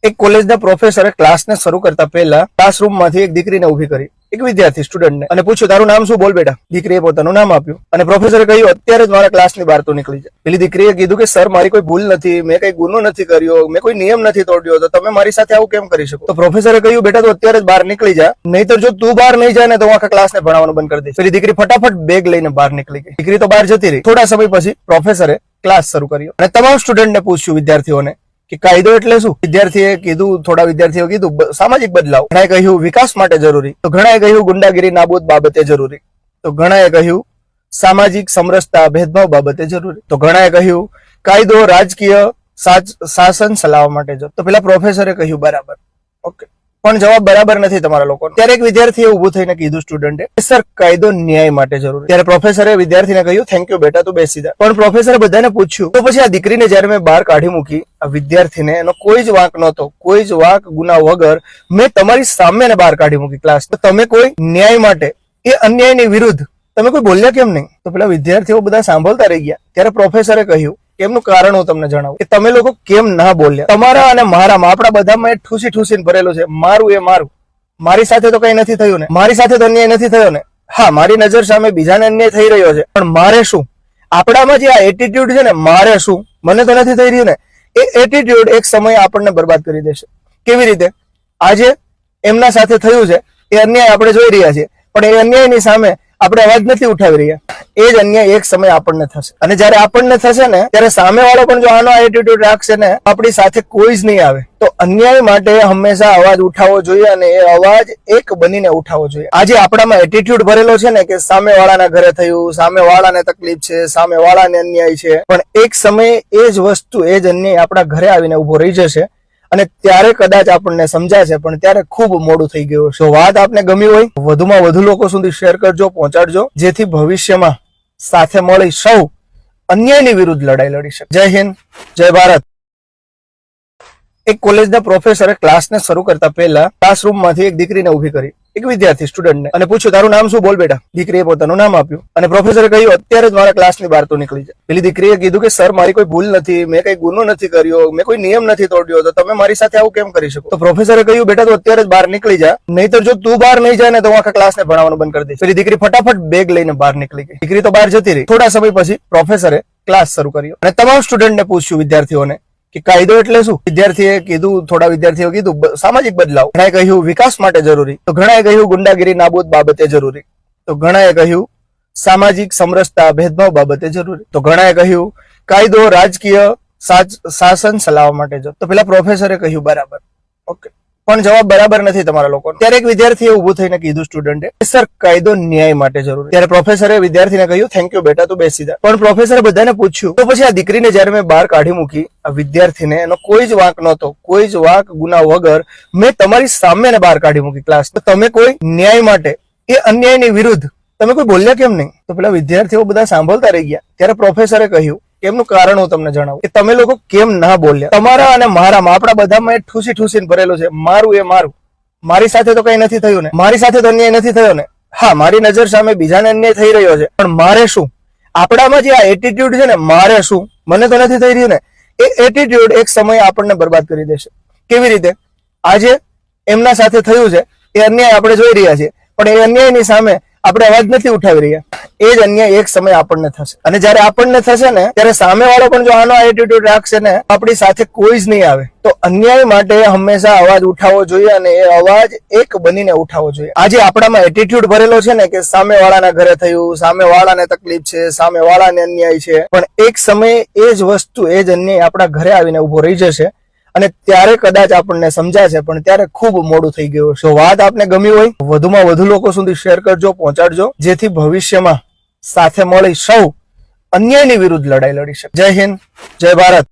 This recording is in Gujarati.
એક કોલેજના પ્રોફેસરે ક્લાસને શરૂ કરતા પહેલા ક્લાસરૂમમાંથી એક દીકરીને ઊભી કરી, એક વિદ્યાર્થી સ્ટુડન્ટને, અને પૂછ્યું, તારું નામ શું? બોલ બેટા. દીકરીએ પોતાનું નામ આપ્યું અને પ્રોફેસરે કહ્યું, અત્યારે જ મારા ક્લાસની બહાર તું નીકળી જા. પેલી દીકરીએ કીધું કે સર, મારી કોઈ ભૂલ નથી, મેં કઈ ગુનો નથી કર્યો, મેં કોઈ નિયમ નથી તોડ્યો, તો તમે મારી સાથે આવું કેમ કરી શકો? તો પ્રોફેસરે કહ્યું, બેટા તું અત્યારે જ બહાર નીકળી જા, નહીતર જો તું બહાર નહીં જાય ને તો હું આખા ક્લાસને ભણાવવાનું બંધ કરી દઈશ. પેલી દીકરી ફટાફટ બેગ લઈને બહાર નીકળી ગઈ. દીકરી તો બહાર જતી રહી. થોડા સમય પછી પ્રોફેસરે ક્લાસ શરૂ કર્યો અને તમામ સ્ટુડન્ટને પૂછ્યું, વિદ્યાર્થીઓને, કે કાયદો એટલે શું? વિદ્યાર્થીએ કીધું, થોડા વિદ્યાર્થીઓ કીધું સામાજિક બદલાવ. ઘણાએ કહ્યું વિકાસ માટે જરૂરી, તો ઘણાએ કહ્યું ગુંડાગીરી નાબૂદ બાબતે જરૂરી, તો ઘણાએ કહ્યું સામાજિક સમરસતા ભેદભાવ બાબતે જરૂરી, તો ઘણાએ કહ્યું કાયદો રાજકીય શાસન ચલાવવા માટે જરૂરી. તો પેલા પ્રોફેસરે કહ્યું બરાબર. ઓકે, પણ જવાબ બરાબર નથી તમારા લોકો. ત્યારે એક વિદ્યાર્થીએ ઉભું થઈને કીધું સ્ટુડન્ટે, સર કાયદો ન્યાય માટે જરૂરી. ત્યારે પ્રોફેસરે વિદ્યાર્થીને કહ્યું, થેન્ક યુ બેટા, તું બેસી જા. પણ પ્રોફેસરે બધાને પૂછ્યું, તો પછી આ દીકરીને જયારે મેં બહાર કાઢી મૂકી, આ વિદ્યાર્થીને એનો કોઈ જ વાંક નહોતો, કોઈ જ વાંક ગુના વગર મેં તમારી સામે બહાર કાઢી મૂકી ક્લાસ, તો તમે કોઈ ન્યાય માટે એ અન્યાયની વિરુદ્ધ તમે કોઈ બોલ્યા કેમ નહીં? તો પેલા વિદ્યાર્થીઓ બધા સાંભળતા રહી ગયા. ત્યારે પ્રોફેસરે કહ્યું, એમનું કારણ હું તમને જણાવું કે તમે લોકો કેમ ના બોલ્યા. તમારા અને મારામાં, આપણા બધામાં એ ઠૂસી ઠૂસીને ભરેલું છે, મારું એ મારું, મારી સાથે તો કઈ નથી થયું ને, મારી સાથે તો અન્યાય નથી થયો ને. હા, મારી નજર સામે બીજાને અન્યાય થઈ રહ્યો છે, પણ મારે શું? આપણામાં જે આ એટીટ્યુડ છે ને, મારે શું, મને તો નથી થઈ રહ્યું ને, એ એટીટ્યુડ એક સમય આપણને બરબાદ કરી દેશે. કેવી રીતે? આજે એમના સાથે થયું છે, એ અન્યાય આપણે જોઈ રહ્યા છીએ, પણ એ અન્યાયની સામે આપણે અવાજ નથી ઉઠાવી રહ્યા. એ જ અન્યાય એક સમય આપણને થશે, અને જયારે આપણને થશે ને, ત્યારે સામે વાળો પણ જો આનો એટીટ્યુડ રાખશે ને, આપણી સાથે કોઈ જ નહીં આવે. તો અન્યાય માટે હંમેશા અવાજ ઉઠાવવો જોઈએ, અને એ અવાજ એક બનીને ઉઠાવવો જોઈએ. આજે આપણામાં એટીટ્યુડ ભરેલો છે ને, કે સામે વાળાના ઘરે થયું, સામે વાળાને તકલીફ છે, સામે વાળાને અન્યાય છે, પણ એક સમયે એ જ વસ્તુ, એ જ અન્યાય આપણા ઘરે આવીને ઉભો રહી જશે, અને ત્યારે કદાચ આપણને સમજાશે, પણ ત્યારે ખૂબ મોડું થઈ ગયું. જો વાત આપને ગમી હોય, વધુમાં વધુ લોકો સુધી શેર કરજો, પહોંચાડજો, જેથી ભવિષ્યમાં સાથે મળી સૌ અન્યાયની વિરુદ્ધ લડાઈ લડી શકે. જય હિન્દ, જય ભારત. એક કોલેજના પ્રોફેસરે ક્લાસને શરૂ કરતા પહેલા ક્લાસરૂમમાંથી એક દીકરીને ઊભી કરી, એક વિદ્યાર્થી સ્ટુડન્ટને, અને પૂછ્યું, તારું નામ શું? બોલ બેટા. દીકરીએ પોતાનું નામ આપ્યું અને પ્રોફેસરે કહ્યું, અત્યારે જ મારા ક્લાસની બહાર તું નીકળી જા. પેલી દીકરીએ કીધું કે સર, મારી કોઈ ભૂલ નથી, મેં કઈ ગુનો નથી કર્યો, મેં કોઈ નિયમ નથી તોડ્યો, તો તમે મારી સાથે આવું કેમ કરી શકો? તો પ્રોફેસરે કહ્યું, બેટા તું અત્યારે જ બહાર નીકળી જા, નહીતર જો તું બહાર નહીં જાય ને તો હું આખા ક્લાસને ભણાવવાનું બંધ કરી દઈશ. પેલી દીકરી ફટાફટ બેગ લઈને બહાર નીકળી ગઈ. દીકરી તો બહાર જતી રહી. થોડા સમય પછી પ્રોફેસરે ક્લાસ શરૂ કર્યો અને તમામ સ્ટુડન્ટને પૂછ્યું, વિદ્યાર્થીઓને, કે કાયદો એટલે શું? વિદ્યાર્થીએ કીધું, થોડા વિદ્યાર્થીઓ કીધું સામાજિક બદલાવ. ઘણાએ કહ્યું વિકાસ માટે જરૂરી, તો ઘણાએ કહ્યું ગુંડાગીરી નાબૂદ બાબતે જરૂરી, તો ઘણાએ કહ્યું સામાજિક સમરસતા ભેદભાવ બાબતે જરૂરી, તો ઘણાએ કહ્યું કાયદો રાજકીય શાસન ચલાવવા માટે જરૂરી. તો પેલા પ્રોફેસરે કહ્યું બરાબર. ઓકે, પણ જવાબ બરાબર નથી તમારા લોકો. ત્યારે એક વિદ્યાર્થીએ ઉભું થઈને કીધું સ્ટુડન્ટે, સર કાયદો ન્યાય માટે જરૂરી. ત્યારે પ્રોફેસરે વિદ્યાર્થીને કહ્યું, થેન્ક યુ બેટા, તું બેસી જા. પણ પ્રોફેસરે બધાને પૂછ્યું, તો પછી આ દીકરીને જયારે મેં બહાર કાઢી મૂકી, આ વિદ્યાર્થીને એનો કોઈ જ વાંક નહોતો, કોઈ જ વાંક ગુના વગર મેં તમારી સામે બહાર કાઢી મૂકી ક્લાસ, તો તમે કોઈ ન્યાય માટે એ અન્યાયની વિરુદ્ધ તમે કોઈ બોલ્યા કેમ નહીં? તો પેલા વિદ્યાર્થીઓ બધા સાંભળતા રહી ગયા. ત્યારે પ્રોફેસરે કહ્યું, એમનું કારણ હું તમને જણાવું કે તમે લોકો કેમ ના બોલ્યા. તમારા અને મારામાં, આપણા બધામાં એ ઠૂસી ઠૂસીને ભરેલું છે, મારું એ મારું, મારી સાથે તો કઈ નથી થયું ને, મારી સાથે તો અન્યાય નથી થયો ને. હા, મારી નજર સામે બીજાને અન્યાય થઈ રહ્યો છે, પણ મારે શું? આપણામાં જે આ એટીટ્યુડ છે ને, મારે શું, મને તો નથી થઈ રહ્યું ને, એ એટીટ્યુડ એક સમય આપણને બરબાદ કરી દેશે. કેવી રીતે? આજે એમના સાથે થયું છે, એ અન્યાય આપણે જોઈ રહ્યા છીએ, પણ એ અન્યાયની સામે આપણે અવાજ નથી ઉઠાવી રહ્યા. એ જ અન્યાય એક સમય આપણને થશે, અને જયારે આપણને થશે ને, ત્યારે સામે વાળો પણ જો આનો એટીટ્યુડ રાખશે ને, આપણી સાથે કોઈ જ નહીં આવે. તો અન્યાય માટે હંમેશા અવાજ ઉઠાવવો જોઈએ, અને એ અવાજ એક બનીને ઉઠાવવો જોઈએ. આજે આપણામાં એટીટ્યુડ ભરેલો છે ને, કે સામે વાળાના ઘરે થયું, સામે વાળાને તકલીફ છે, સામે વાળાને અન્યાય છે, પણ એક સમયે એ જ વસ્તુ, એ જ અન્યાય આપણા ઘરે આવીને ઉભો રહી જશે, અને ત્યારે કદાચ આપણને સમજાશે, પણ ત્યારે ખૂબ મોડું થઈ ગયું. જો વાત આપને ગમી હોય, વધુમાં વધુ લોકો સુધી શેર કરજો, પહોંચાડજો, જેથી ભવિષ્યમાં સાથે મળી સૌ અન્યાયની વિરુદ્ધ લડાઈ લડી શકે. જય હિન્દ, જય ભારત.